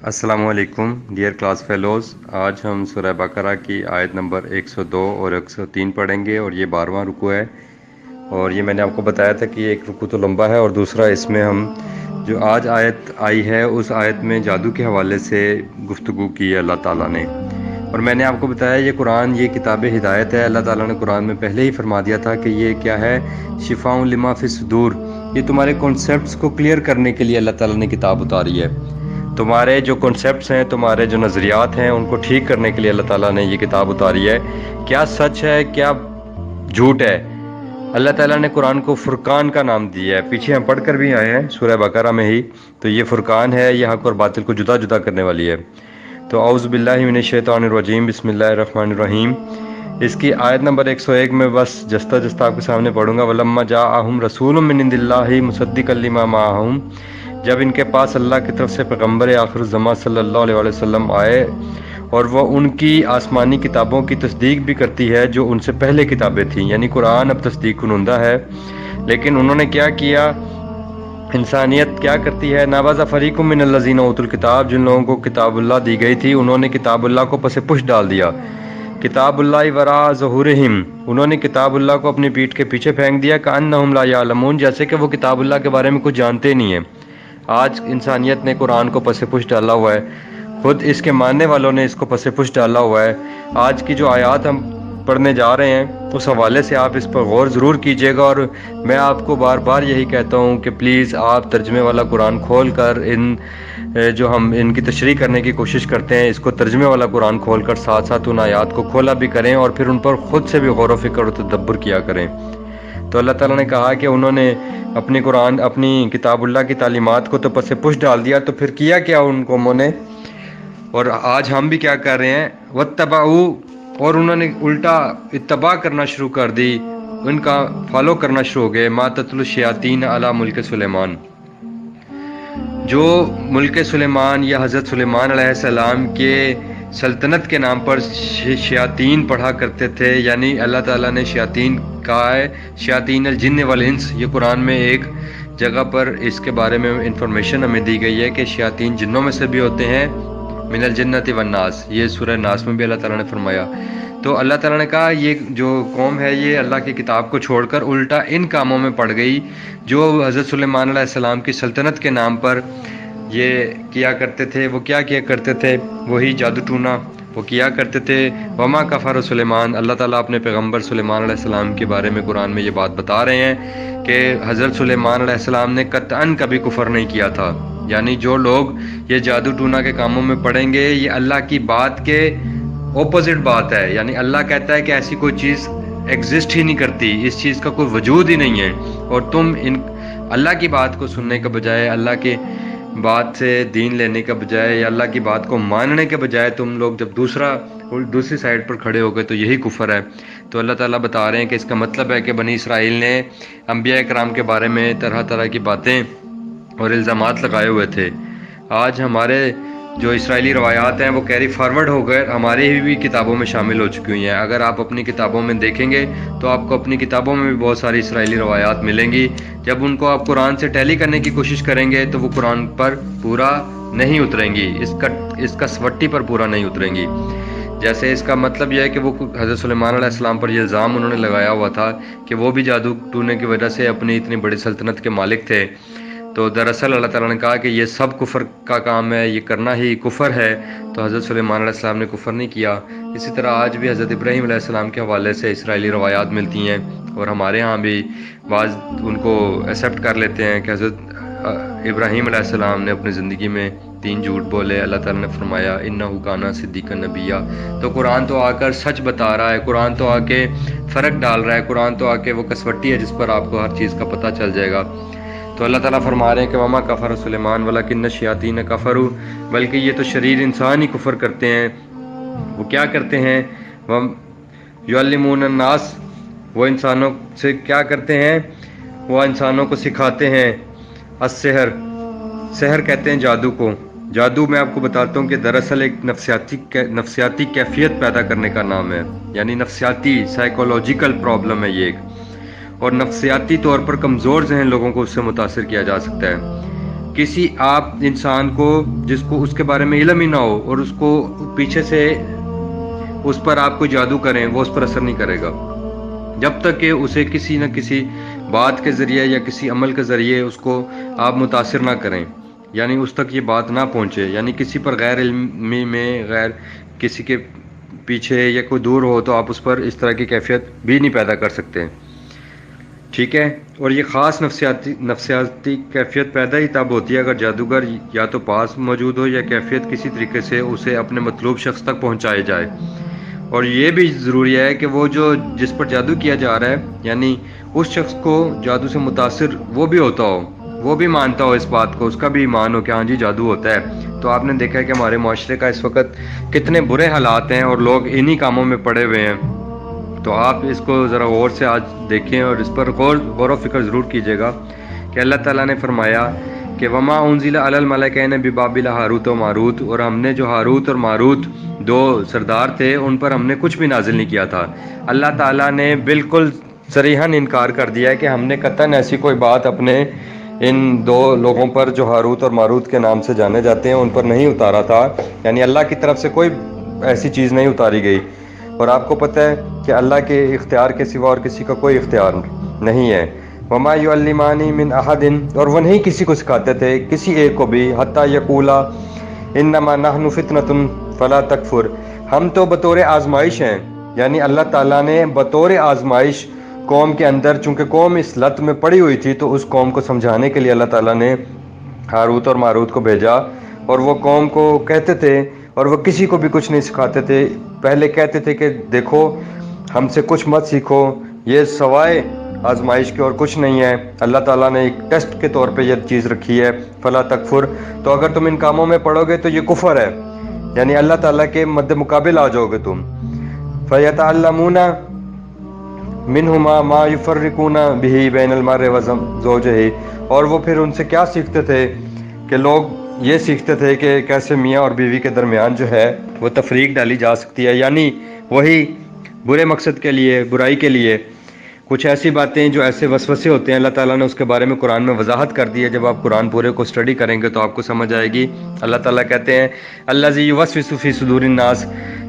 السلام علیکم dear class fellows, آج ہم سورہ بقرہ کی آیت نمبر 102 اور 103 پڑھیں گے اور یہ 12واں رکوع ہے۔ اور یہ میں نے آپ کو بتایا تھا کہ ایک رکوع تو لمبا ہے اور دوسرا اس میں ہم جو آج آیت آئی ہے اس آیت میں جادو کے حوالے سے گفتگو کی ہے اللہ تعالیٰ نے۔ اور میں نے آپ کو بتایا یہ قرآن یہ کتاب ہدایت ہے۔ اللہ تعالیٰ نے قرآن میں پہلے ہی فرما دیا تھا کہ یہ کیا ہے، شفاء لما فی الصدور، یہ تمہارے کانسیپٹس کو کلیئر کرنے کے لیے اللہ تعالیٰ نے کتاب اتاری ہے۔ تمہارے جو کنسیپٹس ہیں، تمہارے جو نظریات ہیں، ان کو ٹھیک کرنے کے لیے اللہ تعالیٰ نے یہ کتاب اتاری ہے۔ کیا سچ ہے کیا جھوٹ ہے، اللہ تعالیٰ نے قرآن کو فرقان کا نام دیا ہے۔ پیچھے ہم پڑھ کر بھی آئے ہیں سورہ بقرہ میں ہی، تو یہ فرقان ہے، یہ حق اور باطل کو جدا جدا کرنے والی ہے۔ تو اعوذ باللہ من الشیطان الرجیم، بسم اللہ الرحمن الرحیم۔ اس کی آیت نمبر 101 میں بس جستہ جستہ آپ کے سامنے پڑھوں گا۔ وَلَمَّا جَاءَهُمْ رَسُولٌ مِّنْ عِندِ اللَّهِ مُصَدِّقًا لِّمَا مَعَهُمْ، جب ان کے پاس اللہ کی طرف سے پیغمبر آخر الزماں صلی اللہ علیہ وسلم آئے اور وہ ان کی آسمانی کتابوں کی تصدیق بھی کرتی ہے جو ان سے پہلے کتابیں تھیں، یعنی قرآن اب تصدیق کنندہ ہے، لیکن انہوں نے کیا کیا، انسانیت کیا کرتی ہے، نابازہ فریق من الذین اوتوا الکتاب، جن لوگوں کو کتاب اللہ دی گئی تھی انہوں نے کتاب اللہ کو پس پش ڈال دیا۔ کتاب اللہ وراء ظہورہم، انہوں نے کتاب اللہ کو اپنی پیٹھ کے پیچھے پھینک دیا، کأنہم لا یعلمون، جیسے کہ وہ کتاب اللہ کے بارے میں کچھ جانتے نہیں ہیں۔ آج انسانیت نے قرآن کو پس پش ڈالا ہوا ہے، خود اس کے ماننے والوں نے اس کو پس پش ڈالا ہوا ہے۔ آج کی جو آیات ہم پڑھنے جا رہے ہیں اس حوالے سے آپ اس پر غور ضرور کیجیے گا، اور میں آپ کو بار بار یہی کہتا ہوں کہ پلیز آپ ترجمے والا قرآن کھول کر جو ہم ان کی تشریح کرنے کی کوشش کرتے ہیں، اس کو ترجمے والا قرآن کھول کر ساتھ ساتھ ان آیات کو کھولا بھی کریں اور پھر ان پر خود سے بھی غور و فکر و تدبر کیا کریں۔ تو اللہ تعالیٰ نے کہا کہ انہوں نے اپنی کتاب اللہ کی تعلیمات کو تو پس پش ڈال دیا، تو پھر کیا کیا ان قوموں نے، اور آج ہم بھی کیا کر رہے ہیں، واتبعوا، اور انہوں نے الٹا اتباع کرنا شروع کر دی، ان کا فالو کرنا شروع ہو گئے، ما تتلو الشیاطین علی ملک سلیمان، جو ملک سلیمان یا حضرت سلیمان علیہ السلام کے سلطنت کے نام پر شیاطین پڑھا کرتے تھے، یعنی اللہ تعالیٰ نے شیاطین کہا ہے، شیاطین الجن والانس، یہ قرآن میں ایک جگہ پر اس کے بارے میں انفارمیشن ہمیں دی گئی ہے کہ شیاطین جنوں میں سے بھی ہوتے ہیں، من الجنت والناس، یہ سورہ ناس میں بھی اللہ تعالیٰ نے فرمایا۔ تو اللہ تعالیٰ نے کہا یہ جو قوم ہے یہ اللہ کی کتاب کو چھوڑ کر الٹا ان کاموں میں پڑ گئی جو حضرت سلیمان علیہ السلام کی سلطنت کے نام پر یہ کیا کرتے تھے۔ وہ کیا کیا کرتے تھے، وہی جادو ٹونا وہ کیا کرتے تھے۔ وما کفر سلیمان، اللہ تعالیٰ اپنے پیغمبر سلیمان علیہ السلام کے بارے میں قرآن میں یہ بات بتا رہے ہیں کہ حضرت سلیمان علیہ السلام نے قطعاً کبھی کفر نہیں کیا تھا، یعنی جو لوگ یہ جادو ٹونا کے کاموں میں پڑیں گے یہ اللہ کی بات کے اپوزٹ بات ہے، یعنی اللہ کہتا ہے کہ ایسی کوئی چیز ایگزسٹ ہی نہیں کرتی، اس چیز کا کوئی وجود ہی نہیں ہے، اور تم اللہ کی بات کو سننے کے بجائے، اللہ کی بات سے دین لینے کے بجائے یا اللہ کی بات کو ماننے کے بجائے تم لوگ جب دوسری سائڈ پر کھڑے ہو گئے تو یہی کفر ہے۔ تو اللہ تعالیٰ بتا رہے ہیں کہ اس کا مطلب ہے کہ بنی اسرائیل نے انبیاء کرام کے بارے میں طرح طرح کی باتیں اور الزامات لگائے ہوئے تھے۔ آج ہمارے جو اسرائیلی روایات ہیں وہ کیری فارورڈ ہو گئے ہماری بھی کتابوں میں شامل ہو چکی ہوئی ہیں۔ اگر آپ اپنی کتابوں میں دیکھیں گے تو آپ کو اپنی کتابوں میں بھی بہت ساری اسرائیلی روایات ملیں گی، جب ان کو آپ قرآن سے ٹیلی کرنے کی کوشش کریں گے تو وہ قرآن پر پورا نہیں اتریں گی، اس کا سوٹی پر پورا نہیں اتریں گی۔ جیسے اس کا مطلب یہ ہے کہ وہ حضرت سلیمان علیہ السلام پر یہ الزام انہوں نے لگایا ہوا تھا کہ وہ بھی جادو ٹونے کی وجہ سے اپنی اتنی بڑی سلطنت کے مالک تھے، تو دراصل اللہ تعالیٰ نے کہا کہ یہ سب کفر کا کام ہے، یہ کرنا ہی کفر ہے۔ تو حضرت سلیمان علیہ السلام نے کفر نہیں کیا۔ اسی طرح آج بھی حضرت ابراہیم علیہ السلام کے حوالے سے اسرائیلی روایات ملتی ہیں، اور ہمارے ہاں بھی بعض ان کو ایکسیپٹ کر لیتے ہیں کہ حضرت ابراہیم علیہ السلام نے اپنی زندگی میں 3 جھوٹ بولے، اللہ تعالیٰ نے فرمایا انہ کان صدیقا نبیا۔ تو قرآن تو آ کر سچ بتا رہا ہے، قرآن تو آ کے فرق ڈال رہا ہے، قرآن تو آ کے وہ کسوٹی ہے جس پر آپ کو ہر چیز کا پتہ چل جائے گا۔ تو اللہ تعالیٰ فرما رہے ہیں کہ وما کفر سلیمان ولکن الشیاطین کفروا، بلکہ یہ تو شریر انسان ہی کفر کرتے ہیں۔ وہ کیا کرتے ہیں، وہ یعلمون الناس، وہ انسانوں سے کیا کرتے ہیں، وہ انسانوں کو سکھاتے ہیں السحر، سحر کہتے ہیں جادو کو۔ جادو میں آپ کو بتاتا ہوں کہ دراصل ایک نفسیاتی کیفیت پیدا کرنے کا نام ہے، یعنی نفسیاتی سائیکولوجیکل پرابلم ہے یہ ایک، اور نفسیاتی طور پر کمزور ذہن لوگوں کو اس سے متاثر کیا جا سکتا ہے۔ کسی آپ انسان کو جس کو اس کے بارے میں علم ہی نہ ہو اور اس کو پیچھے سے اس پر آپ کو جادو کریں، وہ اس پر اثر نہیں کرے گا جب تک کہ اسے کسی نہ کسی بات کے ذریعے یا کسی عمل کے ذریعے اس کو آپ متاثر نہ کریں، یعنی اس تک یہ بات نہ پہنچے، یعنی کسی پر غیر علمی میں غیر کسی کے پیچھے یا کوئی دور ہو تو آپ اس پر اس طرح کی کیفیت بھی نہیں پیدا کر سکتے، ٹھیک ہے۔ اور یہ خاص نفسیاتی کیفیت پیدا ہی تب ہوتی ہے اگر جادوگر یا تو پاس موجود ہو یا کیفیت کسی طریقے سے اسے اپنے مطلوب شخص تک پہنچایا جائے، اور یہ بھی ضروری ہے کہ وہ جس پر جادو کیا جا رہا ہے یعنی اس شخص کو جادو سے متاثر وہ بھی ہوتا ہو، وہ بھی مانتا ہو اس بات کو، اس کا بھی ایمان ہو کہ ہاں جی جادو ہوتا ہے۔ تو آپ نے دیکھا ہے کہ ہمارے معاشرے کا اس وقت کتنے برے حالات ہیں اور لوگ انہی کاموں میں پڑے ہوئے ہیں، تو آپ اس کو ذرا غور سے آج دیکھیں اور اس پر غور و فکر ضرور کیجیے گا کہ اللہ تعالیٰ نے فرمایا کہ وما انزل علی الملکین ببابل ہاروت و ماروت، اور ہم نے جو ہاروت اور ماروت دو سردار تھے ان پر ہم نے کچھ بھی نازل نہیں کیا تھا۔ اللہ تعالیٰ نے بالکل صریحاً انکار کر دیا ہے کہ ہم نے قطعاً ایسی کوئی بات اپنے ان دو لوگوں پر جو ہاروت اور ماروت کے نام سے جانے جاتے ہیں ان پر نہیں اتارا تھا، یعنی اللہ کی طرف سے کوئی ایسی چیز نہیں اتاری گئی، اور آپ کو پتہ ہے کہ اللہ کے اختیار کے سوا اور کسی کا کوئی اختیار نہیں ہے۔ وما یعلمان من احد، اور وہ نہیں کسی کو سکھاتے تھے کسی ایک کو بھی، حتی یقولا انما نحن فتنۃ فلا تکفر، ہم تو بطور آزمائش ہیں، یعنی اللہ تعالیٰ نے بطور آزمائش قوم کے اندر، چونکہ قوم اس لت میں پڑی ہوئی تھی تو اس قوم کو سمجھانے کے لیے اللہ تعالیٰ نے ہاروت اور ماروت کو بھیجا، اور وہ قوم کو کہتے تھے، اور وہ کسی کو بھی کچھ نہیں سکھاتے تھے، پہلے کہتے تھے کہ دیکھو ہم سے کچھ مت سیکھو، یہ سوائے آزمائش کے اور کچھ نہیں ہے، اللہ تعالیٰ نے ایک ٹیسٹ کے طور پہ یہ چیز رکھی ہے، فلا تکفر، تو اگر تم ان کاموں میں پڑو گے تو یہ کفر ہے، یعنی اللہ تعالیٰ کے مد مقابل آ جاؤ گے تم۔ فیتعلمون منہما ما یفرقون بہ بین المرء وزوجہ، اور وہ پھر ان سے کیا سیکھتے تھے کہ لوگ یہ سیکھتے تھے کہ کیسے میاں اور بیوی کے درمیان جو ہے وہ تفریق ڈالی جا سکتی ہے، یعنی وہی برے مقصد کے لیے، برائی کے لیے کچھ ایسی باتیں جو ایسے وسوسے ہوتے ہیں، اللہ تعالیٰ نے اس کے بارے میں قرآن میں وضاحت کر دی ہے، جب آپ قرآن پورے کو اسٹڈی کریں گے تو آپ کو سمجھ آئے گی۔ اللہ تعالیٰ کہتے ہیں الذی یوسوس فی صدور الناس،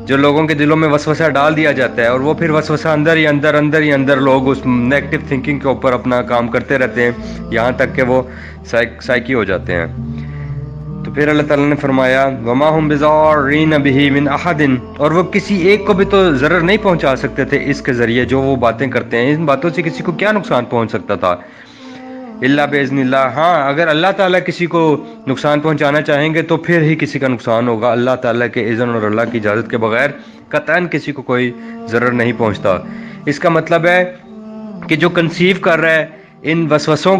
جو لوگوں کے دلوں میں وسوسہ ڈال دیا جاتا ہے اور وہ پھر وسوسہ اندر ہی اندر لوگ اس نیگیٹو تھنکنگ کے اوپر اپنا کام کرتے رہتے ہیں یہاں تک کہ وہ سائیکی ہو جاتے ہیں۔ تو پھر اللہ تعالیٰ نے فرمایا وما هم بضارین بہ من احد، اور وہ کسی ایک کو بھی تو ضرر نہیں پہنچا سکتے تھے اس کے ذریعے جو وہ باتیں کرتے ہیں، ان باتوں سے کسی کو کیا نقصان پہنچ سکتا تھا، الا باذن اللہ، ہاں اگر اللہ تعالیٰ کسی کو نقصان پہنچانا چاہیں گے تو پھر ہی کسی کا نقصان ہوگا، اللہ تعالیٰ کے اذن اور اللہ کی اجازت کے بغیر قطعاً کسی کو کوئی ضرر نہیں پہنچتا۔ اس کا مطلب ہے کہ جو کنسیو کر رہا ہے ان وسوسوں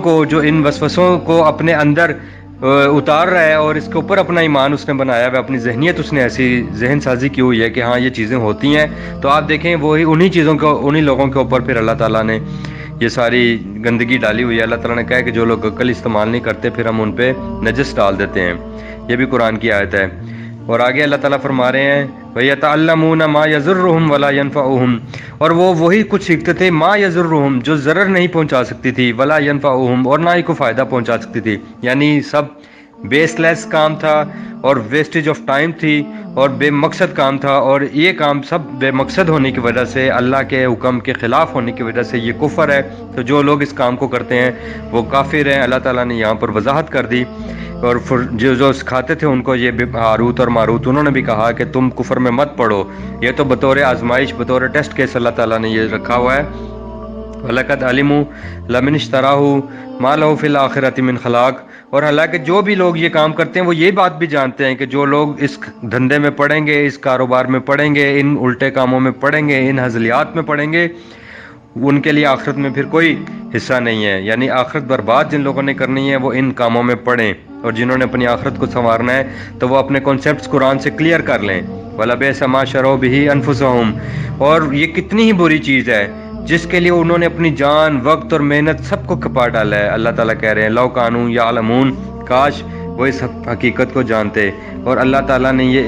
کو اپنے اندر اتار رہا ہے اور اس کے اوپر اپنا ایمان اس نے بنایا ہوا، اپنی ذہنیت اس نے ایسی ذہن سازی کی ہوئی ہے کہ ہاں یہ چیزیں ہوتی ہیں، تو آپ دیکھیں وہی انہی لوگوں کے اوپر پھر اللہ تعالیٰ نے یہ ساری گندگی ڈالی ہوئی ہے۔ اللہ تعالیٰ نے کہا ہے کہ جو لوگ عقل استعمال نہیں کرتے پھر ہم ان پہ نجس ڈال دیتے ہیں، یہ بھی قرآن کی آیت ہے۔ اور آگے اللہ تعالیٰ فرما رہے ہیں وَيَتَعَلَّمُونَ مَا يَضُرُّهُمْ وَلَا يَنفَعُهُمْ، اور وہ وہی کچھ سیکھتے تھے ما يَضُرُّهُمْ، جو ضرر نہیں پہنچا سکتی تھی، وَلَا يَنفَعُهُمْ، اور نہ ہی کوئی فائدہ پہنچا سکتی تھی، یعنی سب بیس لیس کام تھا اور ویسٹیج آف ٹائم تھی اور بے مقصد کام تھا، اور یہ کام سب بے مقصد ہونے کی وجہ سے، اللہ کے حکم کے خلاف ہونے کی وجہ سے یہ کفر ہے، تو جو لوگ اس کام کو کرتے ہیں وہ کافر ہیں۔ اللہ تعالیٰ نے یہاں پر وضاحت کر دی، اور جو سکھاتے تھے ان کو یہ ہاروت اور ماروت، انہوں نے بھی کہا کہ تم کفر میں مت پڑو، یہ تو بطور آزمائش، بطور ٹیسٹ کیس اللہ تعالیٰ نے یہ رکھا ہوا ہے۔ وَلَقَدْ عَلِمُوا لَمَنِ اشْتَرَاهُ مَا لَهُ فِي الْآخِرَةِ مِنْ خَلَاقٍ، اور حالانکہ جو بھی لوگ یہ کام کرتے ہیں وہ یہ بات بھی جانتے ہیں کہ جو لوگ اس دھندے میں پڑیں گے، اس کاروبار میں پڑیں گے، ان الٹے کاموں میں پڑیں گے، ان ہزلیات میں پڑیں گے، ان کے لیے آخرت میں پھر کوئی حصہ نہیں ہے، یعنی آخرت برباد جن لوگوں نے کرنی ہے وہ ان کاموں میں پڑیں، اور جنہوں نے اپنی آخرت کو سنوارنا ہے تو وہ اپنے کانسیپٹس قرآن سے کلیئر کر لیں۔ وَلَبِئْسَ مَا شَرَوْا بِهِ أَنفُسَهُمْ، اور یہ کتنی ہی بری چیز ہے جس کے لیے انہوں نے اپنی جان، وقت اور محنت سب کو کھپا ڈالا ہے۔ اللہ تعالیٰ کہہ رہے ہیں لَوْ كَانُوا يَعْلَمُونَ، کاش وہ اس حقیقت کو جانتے، اور اللہ تعالیٰ نے یہ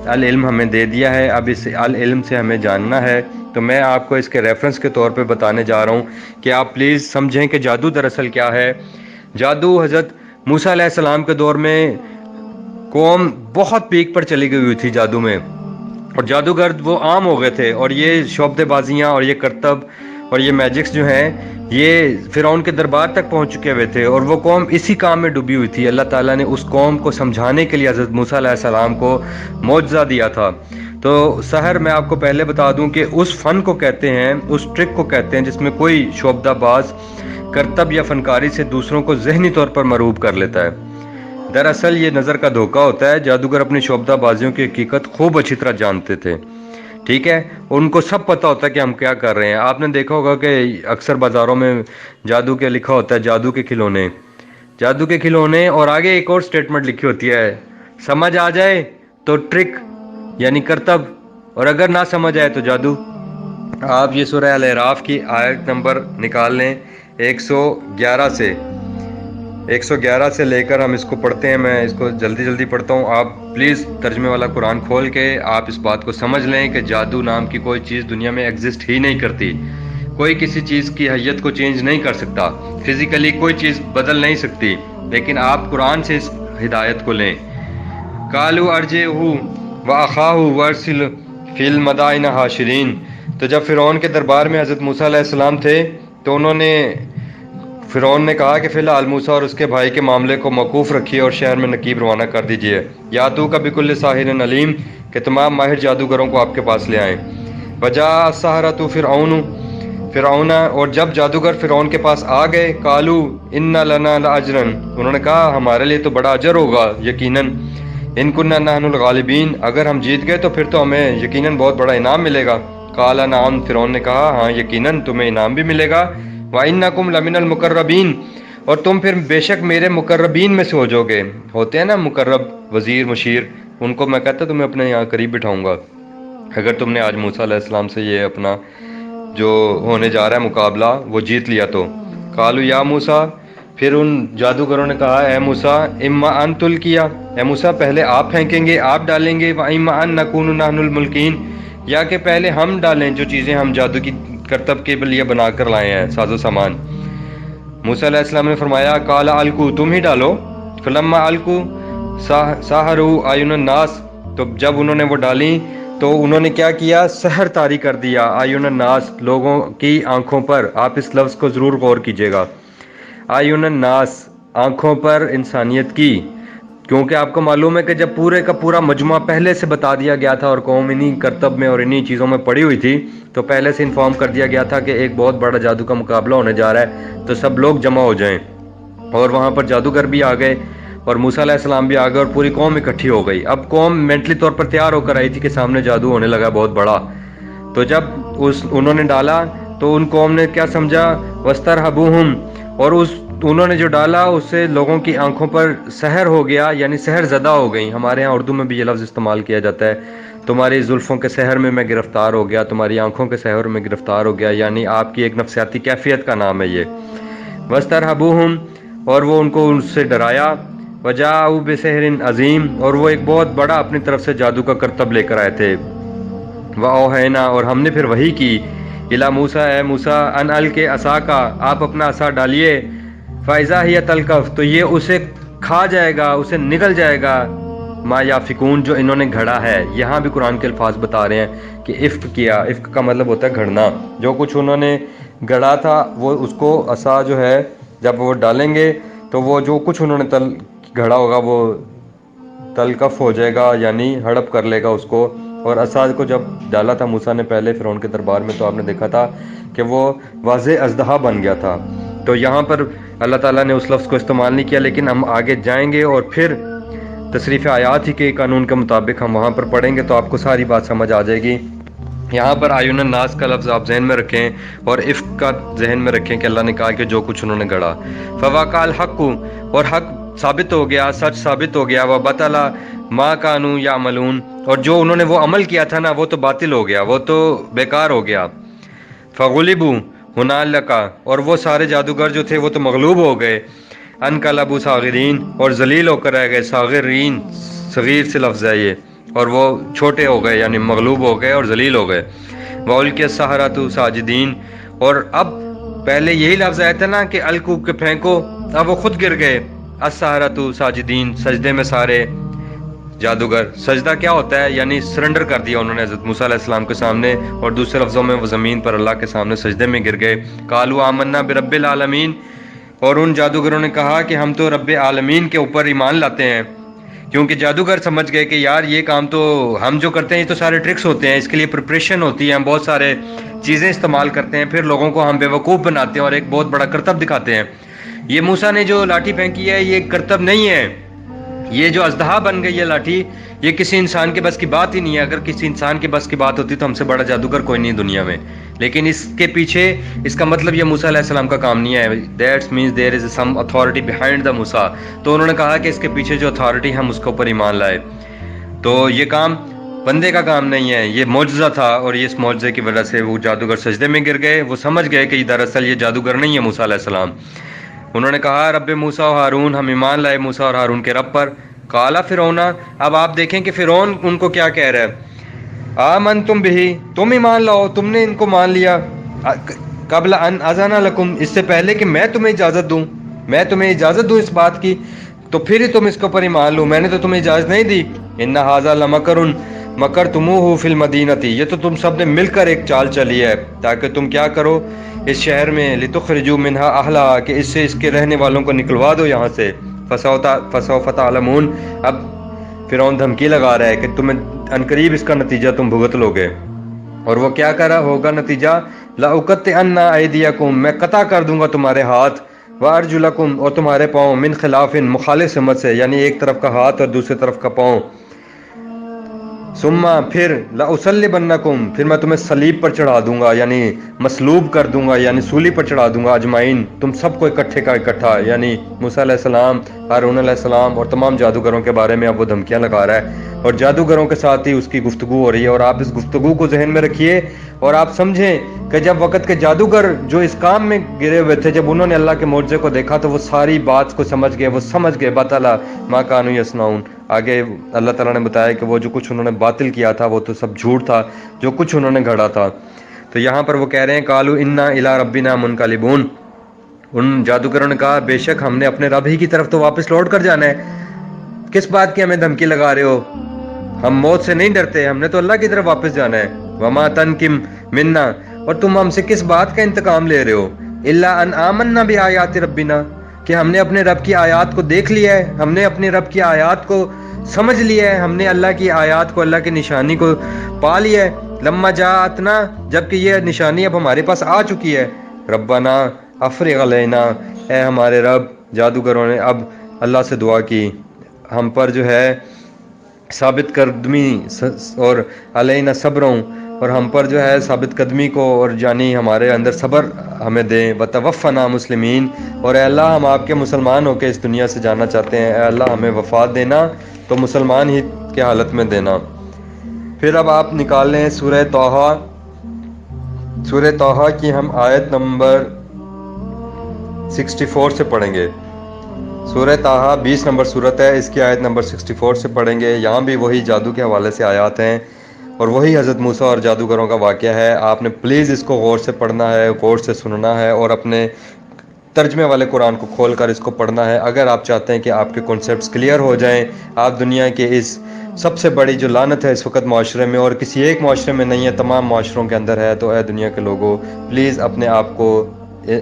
العلم ہمیں دے دیا ہے، اب اس العلم سے ہمیں جاننا ہے۔ تو میں آپ کو اس کے ریفرنس کے طور پہ بتانے جا رہا ہوں کہ آپ پلیز سمجھیں کہ جادو دراصل کیا ہے۔ جادو حضرت موسیٰ علیہ السلام کے دور میں قوم بہت پیک پر چلی گئی ہوئی تھی جادو میں، اور جادوگر وہ عام ہو گئے تھے، اور یہ شعبدے بازیاں اور یہ کرتب اور یہ میجکس جو ہیں یہ فرعون کے دربار تک پہنچ چکے ہوئے تھے، اور وہ قوم اسی کام میں ڈوبی ہوئی تھی۔ اللہ تعالیٰ نے اس قوم کو سمجھانے کے لیے حضرت موسیٰ علیہ السلام کو معجزہ دیا تھا۔ تو سحر میں آپ کو پہلے بتا دوں کہ اس فن کو کہتے ہیں، اس ٹرک کو کہتے ہیں جس میں کوئی شعبدہ باز کرتب یا فنکاری سے دوسروں کو ذہنی طور پر مرعوب کر لیتا ہے۔ دراصل یہ نظر کا دھوکہ ہوتا ہے۔ جادوگر اپنی شعبدہ بازیوں کی حقیقت خوب اچھی طرح جانتے تھے، ٹھیک ہے، ان کو سب پتہ ہوتا ہے کہ ہم کیا کر رہے ہیں۔ آپ نے دیکھا ہوگا کہ اکثر بازاروں میں جادو کے لکھا ہوتا ہے جادو کے کھلونے، جادو کے کھلونے، اور آگے ایک اور سٹیٹمنٹ لکھی ہوتی ہے، سمجھ آ جائے تو ٹرک یعنی کرتب، اور اگر نہ سمجھ آئے تو جادو۔ آپ یہ سورہ الاعراف کی آیت نمبر نکال لیں 111 سے لے کر ہم اس کو پڑھتے ہیں۔ میں اس کو جلدی پڑھتا ہوں، آپ پلیز ترجمے والا قرآن کھول کے آپ اس بات کو سمجھ لیں کہ جادو نام کی کوئی چیز دنیا میں ایگزسٹ ہی نہیں کرتی۔ کوئی کسی چیز کی حیت کو چینج نہیں کر سکتا، فزیکلی کوئی چیز بدل نہیں سکتی، لیکن آپ قرآن سے اس ہدایت کو لیں۔ قالوا ارجعہ واخاہ وارسل فی المدائن حاشرین۔ تو جب فرعون کے دربار میں حضرت موسیٰ علیہ السلام تھے تو فرعون نے کہا کہ فی الحال موسیٰ اور اس کے بھائی کے معاملے کو موقوف رکھیے اور شہر میں نقیب روانہ کر دیجیے، یا تو کا بکل ساحر علیم، کہ تمام ماہر جادوگروں کو آپ کے پاس لے آئیں۔ وجاء السحرۃ فرعون، اور جب جادوگر فرعون کے پاس آ گئے، قالو ان لنا لاجرا، انہوں نے کہا ہمارے لیے تو بڑا اجر ہوگا یقیناً، ان کننا نحن الغالبین، اگر ہم جیت گئے تو پھر تو ہمیں یقیناً بہت بڑا انعام ملے گا۔ قال نعم، فرعون نے کہا ہاں یقیناً تمہیں انعام بھی ملے گا، وَإِنَّكُمْ لَمِنَ الْمُقَرَّبِينَ، اور تم پھر بے شک میرے مقربین میں سے ہو جو گے۔ ہوتے ہیں نا مقرب، وزیر، مشیر، ان کو میں کہتا تمہیں اپنے یہاں قریب بٹھاؤں گا اگر تم نے آج موسیٰ علیہ السلام سے یہ اپنا جو ہونے جا رہا ہے مقابلہ وہ جیت لیا تو۔ قالوا یا موسیٰ، پھر ان جادوگروں نے کہا اے موسیٰ، اما ان تلقیا، اے موسیٰ پہلے آپ پھینکیں گے، آپ ڈالیں گے، واما ان نکون نحن الملقین، یا کہ پہلے ہم ڈالیں جو چیزیں ہم جادو کی کرتب کے لیے بنا کر لائے ہیں، ساز و سامان۔ موسیٰ علیہ السلام نے فرمایا قال القوا، تم ہی ڈالو۔ فلما القوا سحروا اعین الناس، تو جب انہوں نے وہ ڈالیں تو انہوں نے کیا کیا، سحر طاری کر دیا، اعین الناس، لوگوں کی آنکھوں پر۔ آپ اس لفظ کو ضرور غور کیجیے گا، اعین الناس، آنکھوں پر انسانیت کی، کیونکہ آپ کو معلوم ہے کہ جب پورے کا پورا مجموعہ پہلے سے بتا دیا گیا تھا اور قوم انہی کرتب میں اور انہی چیزوں میں پڑی ہوئی تھی، تو پہلے سے انفارم کر دیا گیا تھا کہ ایک بہت بڑا جادو کا مقابلہ ہونے جا رہا ہے، تو سب لوگ جمع ہو جائیں۔ اور وہاں پر جادوگر بھی آ گئے اور موسیٰ علیہ السلام بھی آ گئے اور پوری قوم اکٹھی ہو گئی۔ اب قوم مینٹلی طور پر تیار ہو کر آئی تھی کہ سامنے جادو ہونے لگا بہت بڑا۔ تو جب انہوں نے ڈالا تو ان قوم نے کیا سمجھا، وَاسْتَرْهَبُوهُمْ، اور انہوں نے جو ڈالا اس سے لوگوں کی آنکھوں پر سحر ہو گیا، یعنی سحر زدہ ہو گئی۔ ہمارے ہاں اردو میں بھی یہ لفظ استعمال کیا جاتا ہے، تمہاری زلفوں کے سحر میں گرفتار ہو گیا، تمہاری آنکھوں کے سحر میں گرفتار ہو گیا، یعنی آپ کی ایک نفسیاتی کیفیت کا نام ہے یہ۔ وَاسْتَرْهَبُوهُمْ، اور وہ ان کو ان سے ڈرایا، وَجَاءُوا بِسِحْرٍ عَظِيمٍ، اور وہ ایک بہت بڑا اپنی طرف سے جادو کا کرتب لے کر آئے تھے۔ وَأَوْحَيْنَا، اور ہم نے پھر وحی کی، إِلَى موسیٰ، اے موسیٰ، أَنْ أَلْقِ عَصَاكَ، آپ اپنا عصا ڈالیے، فَإِذَا هِيَ تَلْقَفُ، تو یہ اسے کھا جائے گا، اسے نگل جائے گا، ما یافکون، جو انہوں نے گھڑا ہے۔ یہاں بھی قرآن کے الفاظ بتا رہے ہیں کہ افک کیا، افک کا مطلب ہوتا ہے گھڑنا، جو کچھ انہوں نے گھڑا تھا وہ اس کو عصا جو ہے جب وہ ڈالیں گے تو وہ جو کچھ انہوں نے گھڑا ہوگا وہ تلقف ہو جائے گا، یعنی ہڑپ کر لے گا اس کو۔ اور عصا کو جب ڈالا تھا موسیٰ نے پہلے فرعون کے دربار میں، تو آپ نے دیکھا تھا کہ وہ واضح اژدہا بن گیا تھا۔ تو یہاں پر اللہ تعالیٰ نے اس لفظ کو استعمال نہیں کیا، لیکن ہم آگے جائیں گے اور پھر تصریف آیات ہی کے قانون کے مطابق ہم وہاں پر پڑھیں گے تو آپ کو ساری بات سمجھ آ جائے گی۔ یہاں پر اعین الناس کا لفظ آپ ذہن میں رکھیں اور افک کا ذہن میں رکھیں کہ اللہ نے کہا کہ جو کچھ انہوں نے گھڑا۔ فوقع الحق، اور حق ثابت ہو گیا، سچ ثابت ہو گیا، وبطل ما كانوا يعملون، اور جو انہوں نے وہ عمل کیا تھا نا وہ تو باطل ہو گیا، وہ تو بیکار ہو گیا۔ فغلبوا هنالک، اور وہ سارے جادوگر جو تھے وہ تو مغلوب ہو گئے، انقلبوا صاغرین، اور ذلیل ہو کر رہ گئے، صاغرین صغیر سے لفظ ہے یہ، اور وہ چھوٹے ہو گئے یعنی مغلوب ہو گئے اور ذلیل ہو گئے۔ وَأُلْقِيَ السَّحَرَةُ ساجدین، اور اب پہلے یہی لفظ آیا تھا نا کہ القوا، کہ پھینکو، اب وہ خود گر گئے، السحرۃ ساجدین، سجدے میں سارے جادوگر۔ سجدہ کیا ہوتا ہے؟ یعنی سرنڈر کر دیا انہوں نے حضرت موسیٰ علیہ السلام کے سامنے، اور دوسرے لفظوں میں وہ زمین پر اللہ کے سامنے سجدے میں گر گئے۔ قالوا آمنا برب العالمین، اور ان جادوگروں نے کہا کہ ہم تو رب عالمین کے اوپر ایمان لاتے ہیں، کیونکہ جادوگر سمجھ گئے کہ یار یہ کام تو ہم جو کرتے ہیں یہ تو سارے ٹرکس ہوتے ہیں، اس کے لیے پریپریشن ہوتی ہے، ہم بہت سارے چیزیں استعمال کرتے ہیں، پھر لوگوں کو ہم بیوقوف بناتے ہیں اور ایک بہت بڑا کرتب دکھاتے ہیں۔ یہ موسیٰ نے جو لاٹھی پھینکی ہے یہ کرتب نہیں ہے، یہ جو اژدہا بن گئی ہے لاٹھی، یہ کسی انسان کے بس کی بات ہی نہیں ہے۔ اگر کسی انسان کے بس کی بات ہوتی تو ہم سے بڑا جادوگر کوئی نہیں دنیا میں، لیکن اس کے پیچھے اس کا مطلب یہ موسیٰ علیہ السلام کا کام نہیں ہے۔ That's means there is some authority behind the Musa, تو انہوں نے کہا کہ اس کے پیچھے جو اتھارٹی ہم اس کے اوپر ایمان لائے۔ تو یہ کام بندے کا کام نہیں ہے، یہ معجزہ تھا، اور یہ اس معجزے کی وجہ سے وہ جادوگر سجدے میں گر گئے۔ وہ سمجھ گئے کہ دراصل یہ جادوگر نہیں ہے موسیٰ علیہ السلام۔ انہوں نے کہا رب موسیٰ و ہارون، ہم ایمان لائے موسیٰ اور ہارون کے رب پر۔ قالا فرعون، اب آپ دیکھیں کہ فرعون ان کو کیا کہہ رہا ہے، آمنتم بہ، تم ایمان لاؤ، تم نے ان کو مان لیا، قبل ان اذن لکم، اس سے پہلے کہ میں تمہیں اجازت دوں، میں تمہیں اجازت دوں اس بات کی، تو پھر ہی تم اس کے اوپر ایمان لو، میں نے تو تمہیں اجازت نہیں دی۔ ان ھذا لمکر مکرتموہ فی المدینۃ، یہ تو تم سب نے مل کر ایک چال چلی ہے تاکہ تم کیا کرو اس شہر میں، لتخرجوا منھا اہلھا، کہ اس سے اس کے رہنے والوں کو نکلوا دو یہاں سے۔ فسوف تعلمون، اب فرعون دھمکی لگا رہا ہے کہ تمہیں عنقریب اس کا نتیجہ تم بھگت لو گے۔ اور وہ کیا کرا ہوگا نتیجہ، لأقطعن ایدیکم، میں قطع کر دوں گا تمہارے ہاتھ، وارجلکم، اور تمہارے پاؤں، من خلاف، مخالف سمت سے، یعنی ایک طرف کا ہاتھ اور دوسری طرف کا پاؤں، ثم، پھر، لأصلبنکم، پھر میں تمہیں صلیب پر چڑھا دوں گا، یعنی مصلوب کر دوں گا، یعنی سولی پر چڑھا دوں گا، اجمعین، تم سب کو اکٹھے کا اکٹھا، یعنی موسیٰ علیہ السلام، ہارون علیہ السلام اور تمام جادوگروں کے بارے میں اب وہ دھمکیاں لگا رہا ہے، اور جادوگروں کے ساتھ ہی اس کی گفتگو ہو رہی ہے۔ اور آپ اس گفتگو کو ذہن میں رکھیے اور آپ سمجھیں کہ جب وقت کے جادوگر جو اس کام میں گرے ہوئے تھے، جب انہوں نے اللہ کے معجزے کو دیکھا تو وہ ساری بات کو سمجھ گئے، وہ سمجھ گئے بطلا ما کانوا یصنعون۔ آگے اللہ تعالیٰ نے بتایا کہ وہ جو کچھ انہوں نے باطل کیا تھا وہ تو سب جھوٹ تھا جو کچھ انہوں نے گھڑا تھا۔ تو یہاں پر وہ کہہ رہے ہیں قالوا انا الی ربنا منقلبون، ان جادوگروں نے کہا بے شک ہم نے اپنے رب ہی کی طرف تو واپس لوٹ کر جانا ہے، کس بات کی ہمیں دھمکی لگا رہے ہو، ہم موت سے نہیں ڈرتے، ہم نے تو اللہ کی طرف واپس جانا ہے۔ وما تنقم منا، اور تم ہم سے کس بات کا انتقام لے رہے ہو، الا ان آمنا بآیات ربنا، کہ ہم نے اپنے رب کی آیات کو دیکھ لیا ہے، ہم نے اپنے رب کی آیات کو سمجھ لیا ہے، ہم نے اللہ کی آیات کو، اللہ کی نشانی کو پا لیا ہے، لما جاءتنا، جبکہ یہ نشانی اب ہمارے پاس آ چکی ہے، ربنا افرغ علینا، اے ہمارے رب، جادوگروں نے اب اللہ سے دعا کی ہم پر جو ہے ثابت قدمی، اور علینا صبروں، اور ہم پر جو ہے ثابت قدمی کو، اور یعنی ہمارے اندر صبر ہمیں دیں، وتوفنا مسلمین، اور اے اللہ ہم آپ کے مسلمان ہو کے اس دنیا سے جانا چاہتے ہیں، اے اللہ ہمیں وفات دینا تو مسلمان ہی کی حالت میں دینا۔ پھر اب آپ نکال لیں سورہ طٰہٰ، سورہ طٰہٰ کی ہم آیت نمبر 64 سے پڑھیں گے۔ سورہ طٰہٰ 20 نمبر صورت ہے، اس کی آیت نمبر 64 سے پڑھیں گے۔ یہاں بھی وہی جادو کے حوالے سے آیات ہیں اور وہی حضرت موسیٰ اور جادوگروں کا واقعہ ہے۔ آپ نے پلیز اس کو غور سے پڑھنا ہے، غور سے سننا ہے، اور اپنے ترجمے والے قرآن کو کھول کر اس کو پڑھنا ہے، اگر آپ چاہتے ہیں کہ آپ کے کنسیپٹس کلیئر ہو جائیں۔ آپ دنیا کے اس سب سے بڑی جو لعنت ہے اس وقت معاشرے میں، اور کسی ایک معاشرے میں نہیں ہے، تمام معاشروں کے اندر ہے، تو اے دنیا کے لوگوں پلیز اپنے آپ کو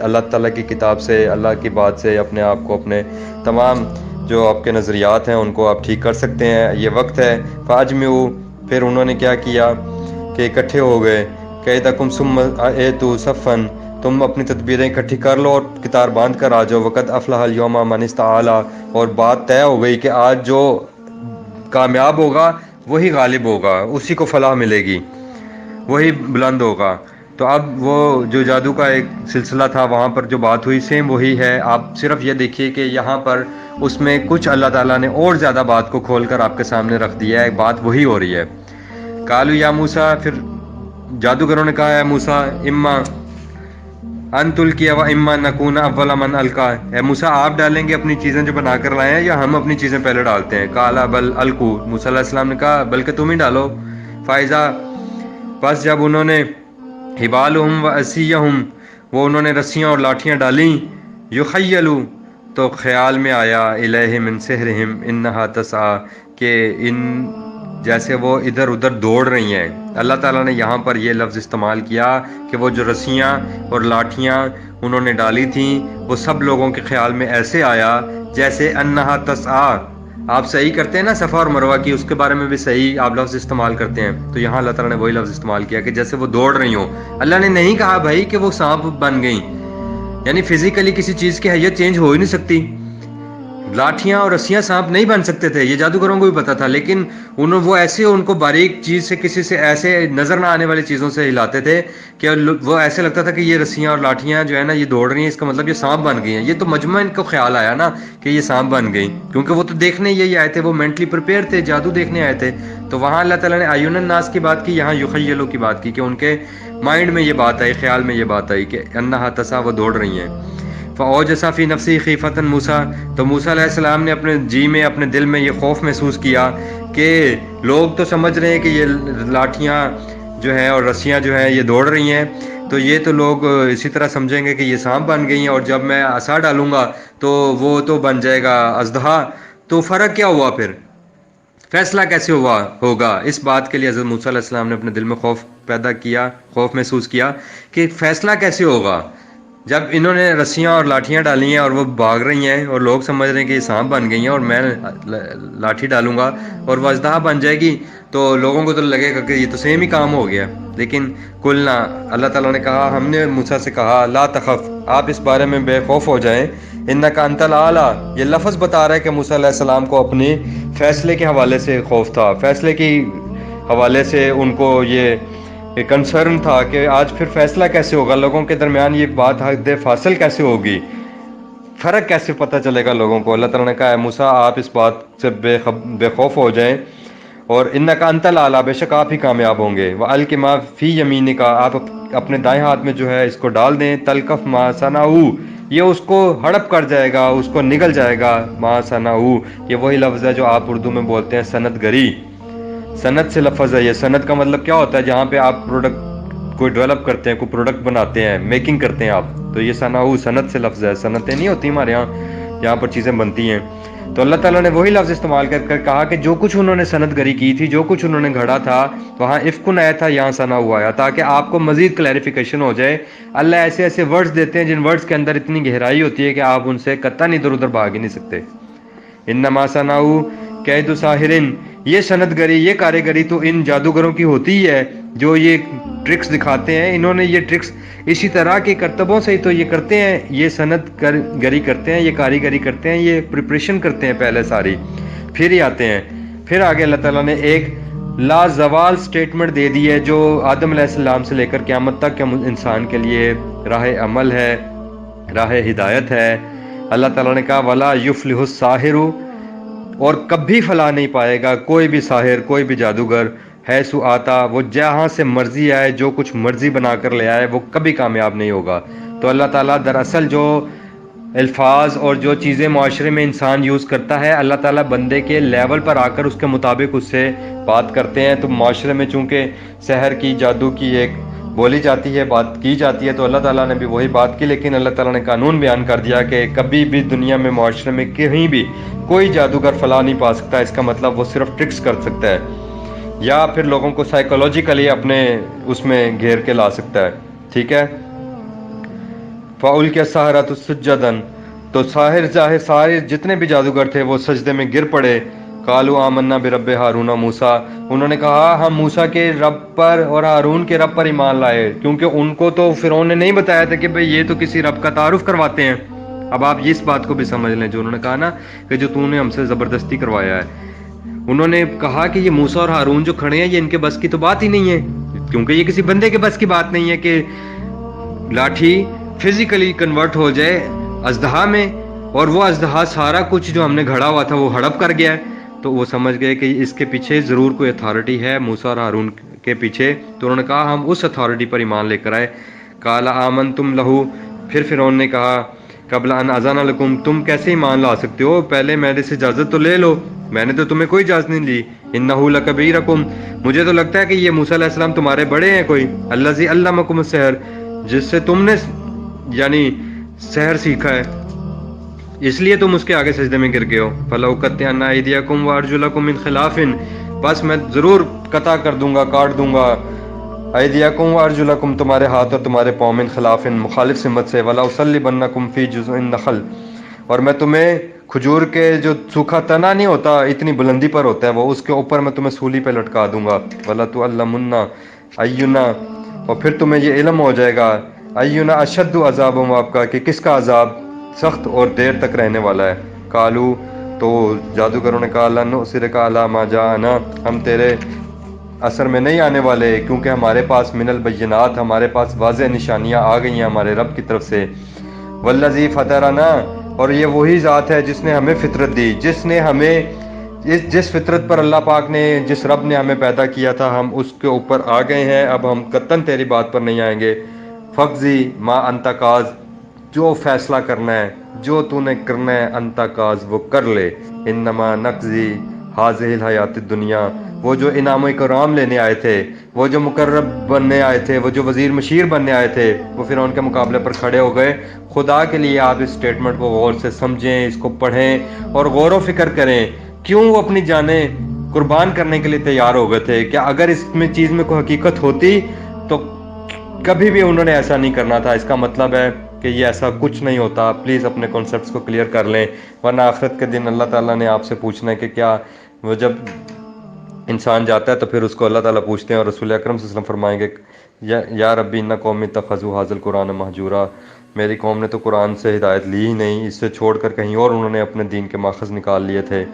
اللہ تعالیٰ کی کتاب سے، اللہ کی بات سے اپنے آپ کو، اپنے تمام جو آپ کے نظریات ہیں ان کو آپ ٹھیک کر سکتے ہیں، یہ وقت ہے۔ فاجمعوا، پھر انہوں نے کیا کیا کہ اکٹھے ہو گئے، کیدکم ثم ائتوا صفا، تم اپنی تدبیریں اکٹھی کر لو اور قطار باندھ کر آ جاؤ، وقد افلح اليوم من استعلی، اور بات طے ہو گئی کہ آج جو کامیاب ہوگا وہی غالب ہوگا، اسی کو فلاح ملے گی، وہی بلند ہوگا۔ تو اب وہ جو جادو کا ایک سلسلہ تھا وہاں پر جو بات ہوئی سیم وہی ہے، آپ صرف یہ دیکھیے کہ یہاں پر اس میں کچھ اللہ تعالیٰ نے اور زیادہ بات کو کھول کر آپ کے سامنے رکھ دیا ہے، بات وہی ہو رہی ہے۔ قالوا یا موسیٰ، پھر جادوگروں نے کہا ہے موسیٰ، اما ان تلقی و اما نکون اول من القا، اے موسیٰ آپ ڈالیں گے اپنی چیزیں جو بنا کر لائے ہیں یا ہم اپنی چیزیں پہلے ڈالتے ہیں؟ قال بل القوا، موسیٰ علیہ السلام نے کہا بلکہ تم ہی ڈالو۔ فائزہ، بس جب انہوں نے حبالہم و عصیہم، وہ انہوں نے رسیاں اور لاٹھیاں ڈالیں، یخیلوا، تو خیال میں آیا الیہ من سحرہم انہا تسعی کہ ان جیسے وہ ادھر ادھر دوڑ رہی ہیں. اللہ تعالیٰ نے یہاں پر یہ لفظ استعمال کیا کہ وہ جو رسیاں اور لاٹھیاں انہوں نے ڈالی تھیں وہ سب لوگوں کے خیال میں ایسے آیا جیسے انہا تسعی. آپ صحیح کرتے ہیں نا صفا اور مروہ کی، اس کے بارے میں بھی صحیح آپ لفظ استعمال کرتے ہیں، تو یہاں اللہ تعالیٰ نے وہی لفظ استعمال کیا کہ جیسے وہ دوڑ رہی ہوں. اللہ نے نہیں کہا بھائی کہ وہ سانپ بن گئیں، یعنی فزیکلی کسی چیز کی حیت چینج ہو ہی نہیں سکتی. لاٹھیاں اور رسیاں سانپ نہیں بن سکتے تھے، یہ جادوگروں کو بھی پتا تھا، لیکن وہ ایسے ان کو باریک چیز سے کسی سے ایسے نظر نہ آنے والی چیزوں سے ہلاتے تھے کہ وہ ایسے لگتا تھا کہ یہ رسیاں اور لاٹھیاں جو ہے نا یہ دوڑ رہی ہیں، اس کا مطلب یہ سانپ بن گئی ہیں. یہ تو مجمع ان کو خیال آیا نا کہ یہ سانپ بن گئی، کیونکہ وہ تو دیکھنے یہی آئے تھے، وہ مینٹلی پریپیئر تھے، جادو دیکھنے آئے تھے. تو وہاں اللہ تعالیٰ نے اعین الناس کی بات کی، یہاں یخیلوا کی بات کی کہ ان کے مائنڈ میں یہ بات آئی، خیال میں یہ بات آئی کہ انہا تسعی، وہ دوڑ رہی ہیں. فاوجس فی نفسی خیفۃ موسیٰ، تو موسیٰ علیہ السلام نے اپنے جی میں اپنے دل میں یہ خوف محسوس کیا کہ لوگ تو سمجھ رہے ہیں کہ یہ لاٹھیاں جو ہیں اور رسیاں جو ہیں یہ دوڑ رہی ہیں، تو یہ تو لوگ اسی طرح سمجھیں گے کہ یہ سانپ بن گئی ہیں، اور جب میں عصا ڈالوں گا تو وہ تو بن جائے گا اژدہا. تو فرق کیا ہوا پھر؟ فیصلہ کیسے ہوگا؟ اس بات کے لیے حضرت موسیٰ علیہ السلام نے اپنے دل میں خوف پیدا کیا، خوف محسوس کیا کہ فیصلہ کیسے ہوگا جب انہوں نے رسیاں اور لاٹھیاں ڈالی ہیں اور وہ بھاگ رہی ہیں اور لوگ سمجھ رہے ہیں کہ یہ سانپ بن گئی ہیں، اور میں لاٹھی ڈالوں گا اور وہ اژدہا بن جائے گی، تو لوگوں کو تو لگے گا کہ یہ تو سیم ہی کام ہو گیا. لیکن قلنا، اللہ تعالیٰ نے کہا، ہم نے موسیٰ سے کہا، لا تخف، آپ اس بارے میں بے خوف ہو جائیں، انک انت الاعلیٰ. یہ لفظ بتا رہا ہے کہ موسیٰ علیہ السلام کو اپنے فیصلے کے حوالے سے خوف تھا، فیصلے کی حوالے سے ان کو یہ کنسرن تھا کہ آج پھر فیصلہ کیسے ہوگا، لوگوں کے درمیان یہ بات حد فاصل کیسے ہوگی، فرق کیسے پتہ چلے گا لوگوں کو. اللہ تعالیٰ نے کہا ہے موسیٰ آپ اس بات سے بے خوف ہو جائیں، اور انک انت الاعلیٰ، بے شک آپ ہی کامیاب ہوں گے. وَأَلْقِ مَا فِي يَمِينِكَ، آپ اپنے دائیں ہاتھ میں جو ہے اس کو ڈال دیں، تلقف ما صنعوا، یہ اس کو ہڑپ کر جائے گا، اس کو نگل جائے گا. ما صنعوا، یہ وہی لفظ ہے جو آپ اردو میں بولتے ہیں صنعت گری، صنعت سے لفظ ہے یہ. صنعت کا مطلب کیا ہوتا ہے؟ جہاں پہ آپ پروڈکٹ کوئی ڈیولپ کرتے ہیں، کوئی پروڈکٹ بناتے ہیں، میکنگ کرتے ہیں آپ، تو یہ صنعوا صنعت سے لفظ ہے. صنعتیں نہیں ہوتی ہمارے یہاں پر چیزیں بنتی ہیں. تو اللہ تعالیٰ نے وہی لفظ استعمال کر کہا کہ جو کچھ انہوں نے صنعت گری کی تھی، جو کچھ انہوں نے گھڑا تھا، وہاں افکن آیا تھا، یہاں صنعوا آیا، تاکہ آپ کو مزید کلیریفیکیشن ہو جائے. اللہ ایسے ایسے ورڈز دیتے ہیں جن ورڈز کے اندر اتنی گہرائی ہوتی ہے کہ آپ ان سے قطعاً ادھر ادھر بھاگ ہی نہیں سکتے. انما صنعوا کید ساحرین، یہ صنعت گری، یہ کاریگری تو ان جادوگروں کی ہوتی ہی ہے جو یہ ٹرکس دکھاتے ہیں. انہوں نے یہ ٹرکس اسی طرح کے کرتبوں سے ہی تو یہ کرتے ہیں، یہ صنعت گری کرتے ہیں، یہ کاریگری کرتے ہیں، یہ پریپریشن کرتے ہیں پہلے ساری، پھر ہی آتے ہیں. پھر آگے اللہ تعالیٰ نے ایک لازوال سٹیٹمنٹ دے دی ہے جو آدم علیہ السلام سے لے کر قیامت تک کے انسان کے لیے راہ عمل ہے، راہ ہدایت ہے. اللہ تعالیٰ نے کہا ولا یفلح الساحر، اور کبھی فلاح نہیں پائے گا کوئی بھی ساحر، کوئی بھی جادوگر، ہے سو آتا، وہ جہاں سے مرضی آئے، جو کچھ مرضی بنا کر لے آئے، وہ کبھی کامیاب نہیں ہوگا. تو اللہ تعالیٰ دراصل جو الفاظ اور جو چیزیں معاشرے میں انسان یوز کرتا ہے، اللہ تعالیٰ بندے کے لیول پر آ کر اس کے مطابق اس سے بات کرتے ہیں. تو معاشرے میں چونکہ سحر کی، جادو کی ایک بولی جاتی ہے، بات کی جاتی ہے، تو اللہ تعالیٰ نے بھی وہی بات کی، لیکن اللہ تعالیٰ نے قانون بیان کر دیا کہ کبھی بھی دنیا میں، معاشرے میں کہیں بھی کوئی جادوگر فلاح نہیں پا سکتا. اس کا مطلب وہ صرف ٹرکس کر سکتا ہے یا پھر لوگوں کو سائیکولوجیکلی اپنے اس میں گھیر کے لا سکتا ہے. ٹھیک ہے. فَأُلْقِيَ السَّحَرَةُ سُجَّدًا، تو سارے جتنے بھی جادوگر تھے وہ سجدے میں گر پڑے. قَالُوا آمَنَّا بِرَبِّ ہارون موسیٰ، انہوں نے کہا ہم موسیٰ کے رب پر اور ہارون کے رب پر ایمان لائے، کیونکہ ان کو تو فرعون نے نہیں بتایا تھا کہ بھئی یہ تو کسی رب کا تعارف کرواتے ہیں. اب آپ اس بات کو بھی سمجھ لیں جو انہوں نے کہا نا کہ جو تو نے ہم سے زبردستی کروایا ہے. انہوں نے کہا کہ یہ موسیٰ اور ہارون جو کھڑے ہیں یہ ان کے بس کی تو بات ہی نہیں ہے، کیونکہ یہ کسی بندے کے بس کی بات نہیں ہے کہ لاٹھی فزیکلی کنورٹ ہو جائے اژدہا میں، اور وہ اژدہا سارا کچھ جو ہم نے گھڑا ہوا تھا وہ ہڑپ کر گیا ہے. تو وہ سمجھ گئے کہ اس کے پیچھے ضرور کوئی اتھارٹی ہے، موسیٰ اور ہارون کے پیچھے. تو انہوں نے کہا ہم اس اتھارٹی پر ایمان لے کر آئے. قال آمنتم لہو، پھر فرعون نے کہا قبل ان اذن لکم، تم کیسے ایمان لا سکتے ہو، پہلے میرے سے اجازت تو لے لو، میں نے تو تمہیں کوئی اجازت نہیں لی. انہ لکبیرکم، مجھے تو لگتا ہے کہ یہ موسیٰ علیہ السلام تمہارے بڑے ہیں کوئی، الذی علمکم السحر، جس سے تم نے یعنی سحر سیکھا ہے. اس لیے تم اس کے آگے سجدے میں گر گئے ہو. فَلَأُقَطِّعَنَّ أَيْدِيَكُمْ وَأَرْجُلَكُم مِّنْ خِلَافٍ، بس میں ضرور قطع کر دوں گا، کاٹ دوں گا. ایدیکم وارجلکم، تمہارے ہاتھ اور تمہارے پاؤں، من خلاف، مخالف سمت سے. وَلَأُصَلِّبَنَّكُمْ فِي جُذُوعِ النَّخْلِ، اور میں تمہیں کھجور کے جو سوکھا تنا نہیں ہوتا، اتنی بلندی پر ہوتا ہے وہ، اس کے اوپر میں تمہیں سولی پہ لٹکا دوں گا. وَلَتُعَلَّمُنَّ أَيُّنَا، اور پھر تمہیں یہ علم ہو جائے گا، اینا اشد عذاب، آپ کا کہ کس کا عذاب سخت اور دیر تک رہنے والا ہے. کالو، تو جادوگروں نے کہا، لن نؤثرک علی ما جاءنا، ہم تیرے اثر میں نہیں آنے والے، کیونکہ ہمارے پاس من البینات، ہمارے پاس واضح نشانیاں آ گئی ہیں ہمارے رب کی طرف سے. والذی فطرنا، اور یہ وہی ذات ہے جس نے ہمیں فطرت دی، جس نے ہمیں جس فطرت پر اللہ پاک نے، جس رب نے ہمیں پیدا کیا تھا، ہم اس کے اوپر آ گئے ہیں. اب ہم قطعاً تیری بات پر نہیں آئیں گے. فقضی ما انت قاض، جو فیصلہ کرنا ہے، جو تو نے کرنا ہے، انت قاض، وہ کر لے. انما نقضی حاضح الحیات الدنیا، وہ جو انعام و اکرام لینے آئے تھے، وہ جو مقرب بننے آئے تھے، وہ جو وزیر مشیر بننے آئے تھے، وہ فرعون کے مقابلے پر کھڑے ہو گئے. خدا کے لیے آپ اس سٹیٹمنٹ کو غور سے سمجھیں، اس کو پڑھیں اور غور و فکر کریں. کیوں وہ اپنی جانیں قربان کرنے کے لیے تیار ہو گئے تھے؟ کیا اگر اس میں چیز میں کوئی حقیقت ہوتی تو کبھی بھی انہوں نے ایسا نہیں کرنا تھا. اس کا مطلب ہے کہ یہ ایسا کچھ نہیں ہوتا. پلیز اپنے کانسیپٹس کو کلیئر کر لیں، ورنہ آخرت کے دن اللہ تعالیٰ نے آپ سے پوچھنا ہے کہ کیا وہ جب انسان جاتا ہے تو پھر اس کو اللہ تعالیٰ پوچھتے ہیں، اور رسول اکرم صلی اللہ علیہ وسلم فرمائیں گے، یا ربی ان قومی اتخذوا ھذا القرآن مہجورا، میری قوم نے تو قرآن سے ہدایت لی ہی نہیں، اس سے چھوڑ کر کہیں اور انہوں نے اپنے دین کے ماخذ نکال لیے تھے.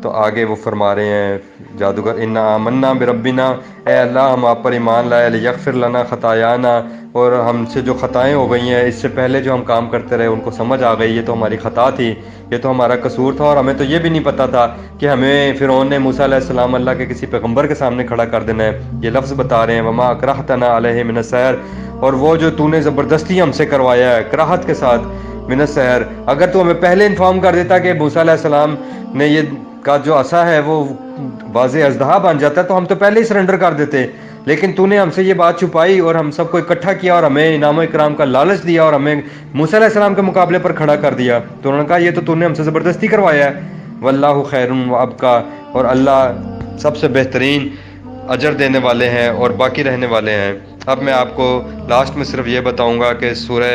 تو آگے وہ فرما رہے ہیں جادوگر، انا آمنا بربنا، اے اللہ ہم آپ پر ایمان لائے، لیغفر لنا خطایانا، اور ہم سے جو خطائیں ہو گئی ہیں اس سے پہلے جو ہم کام کرتے رہے ان کو سمجھ آ گئی، یہ تو ہماری خطا تھی، یہ تو ہمارا قصور تھا. اور ہمیں تو یہ بھی نہیں پتہ تھا کہ ہمیں فرعون نے موسیٰ علیہ السلام اللہ کے کسی پیغمبر کے سامنے کھڑا کر دینا ہے. یہ لفظ بتا رہے ہیں، وما اکرہتنا علیہ من السحر، اور وہ جو تو نے زبردستی ہم سے کروایا ہے کراہت کے ساتھ، من السحر، اگر تو ہمیں پہلے انفارم کر دیتا کہ موسیٰ علیہ السلام نے یہ کا جو عصا ہے وہ واضح اژدہا بن جاتا ہے تو ہم تو پہلے ہی سرنڈر کر دیتے. لیکن تو نے ہم سے یہ بات چھپائی اور ہم سب کو اکٹھا کیا اور ہمیں انعام و اکرام کا لالچ دیا اور ہمیں موسیٰ علیہ السلام کے مقابلے پر کھڑا کر دیا. تو انہوں نے کہا یہ تو نے ہم سے زبردستی کروایا ہے. واللہ خیر و ابقیٰ، اور اللہ سب سے بہترین اجر دینے والے ہیں اور باقی رہنے والے ہیں. اب میں آپ کو لاسٹ میں صرف یہ بتاؤں گا کہ سورہ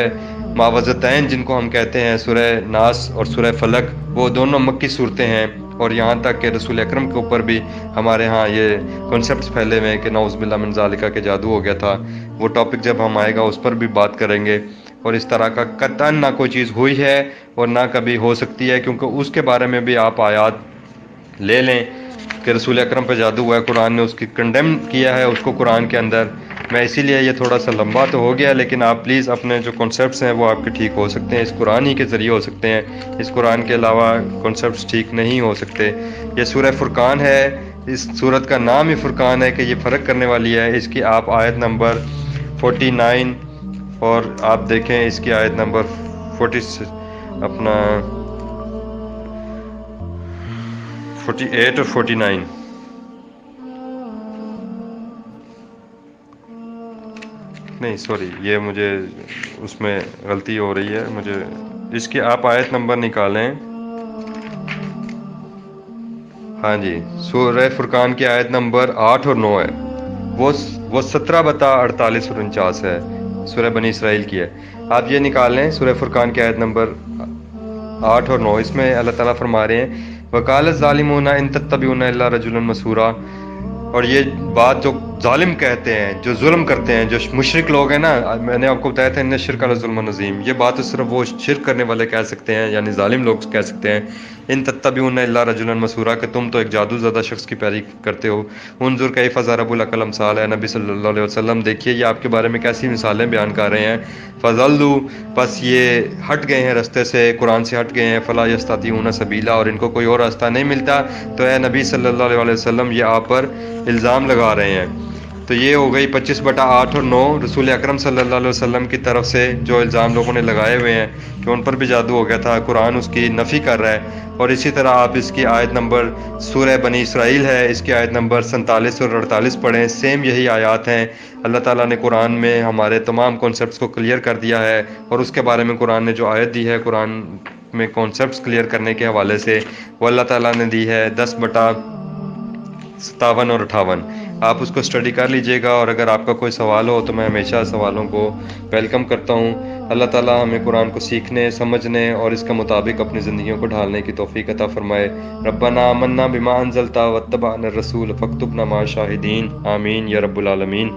معوذتین جن کو ہم کہتے ہیں، سورہ ناس اور سورہ فلق، وہ دونوں مکی صورتیں ہیں. اور یہاں تک کہ رسول اکرم کے اوپر بھی ہمارے ہاں یہ کنسیپٹس پھیلے ہوئے ہیں کہ نعوذ باللہ من ذالک کہ جادو ہو گیا تھا. وہ ٹاپک جب ہم آئے گا اس پر بھی بات کریں گے. اور اس طرح کا قطعاً نہ کوئی چیز ہوئی ہے اور نہ کبھی ہو سکتی ہے، کیونکہ اس کے بارے میں بھی آپ آیات لے لیں کہ رسول اکرم پہ جادو ہوا ہے، قرآن نے اس کی کنڈیم کیا ہے اس کو قرآن کے اندر. میں اسی لیے یہ تھوڑا سا لمبا تو ہو گیا، لیکن آپ پلیز اپنے جو کنسیپٹس ہیں وہ آپ کے ٹھیک ہو سکتے ہیں، اس قرآن ہی کے ذریعے ہو سکتے ہیں، اس قرآن کے علاوہ کنسیپٹس ٹھیک نہیں ہو سکتے. یہ سورہ فرقان ہے، اس سورت کا نام ہی فرقان ہے کہ یہ فرق کرنے والی ہے. اس کی آپ آیت نمبر 49 اور آپ دیکھیں اس کی آیت نمبر 48 اور 49. نہیں سوری، یہ مجھے اس میں غلطی ہو رہی ہے، مجھے اس کی آپ آیت نمبر نکالیں. ہاں جی، سورہ فرقان کی آیت نمبر 8 اور 9 ہے. وہ 17/48 اور 49 ہے، سورہ بنی اسرائیل کی ہے. آپ یہ نکال لیں سورہ فرقان کی آیت نمبر 8 اور 9. اس میں اللہ تعالیٰ فرما رہے ہیں، وَقَالَ الظَّالِمُونَ إِن تَتَّبِعُونَ إِلَّا رَجُلًا مَسْحُورًا، اور یہ بات جو ظالم کہتے ہیں، جو ظلم کرتے ہیں، جو مشرک لوگ ہیں نا، میں نے آپ کو بتایا تھا ان شرک لظلم عظیم، یہ بات تو صرف وہ شرک کرنے والے کہہ سکتے ہیں، یعنی ظالم لوگ کہہ سکتے ہیں. ان تتبعون الا رجلا مسحورا، کہ تم تو ایک جادو زدہ شخص کی پیروی کرتے ہو. انظر کیف ضربوا لک الامثال، ہے نبی صلی اللہ علیہ وسلم دیکھیے یہ آپ کے بارے میں کیسی مثالیں بیان کر رہے ہیں. فضلوا، بس یہ ہٹ گئے ہیں رستے سے، قرآن سے ہٹ گئے ہیں. فلا یستطیعون سبیلا، اور ان کو کوئی اور راستہ نہیں ملتا. تو اے نبی صلی اللہ علیہ وسلم یہ آپ پر الزام لگا رہے ہیں. تو یہ ہو گئی 25/8 اور 9 رسول اکرم صلی اللہ علیہ وسلم کی طرف سے جو الزام لوگوں نے لگائے ہوئے ہیں کہ ان پر بھی جادو ہو گیا تھا. قرآن اس کی نفی کر رہا ہے. اور اسی طرح آپ اس کی آیت نمبر سورہ بنی اسرائیل ہے، اس کی آیت نمبر 47 اور 48 پڑھیں، سیم یہی آیات ہیں. اللہ تعالیٰ نے قرآن میں ہمارے تمام کانسیپٹس کو کلیئر کر دیا ہے، اور اس کے بارے میں قرآن نے جو آیت دی ہے، قرآن میں کانسیپٹس کلیئر کرنے کے حوالے سے وہ اللہ تعالیٰ نے دی ہے 10/57 اور 58. آپ اس کو اسٹڈی کر لیجئے گا، اور اگر آپ کا کوئی سوال ہو تو میں ہمیشہ سوالوں کو ویلکم کرتا ہوں. اللہ تعالیٰ ہمیں قرآن کو سیکھنے، سمجھنے اور اس کے مطابق اپنی زندگیوں کو ڈھالنے کی توفیق عطا فرمائے. ربنا آمنا بما انزلتا واتبعنا الرسول فاکتبنا مع الشاہدین. آمین یا رب العالمین.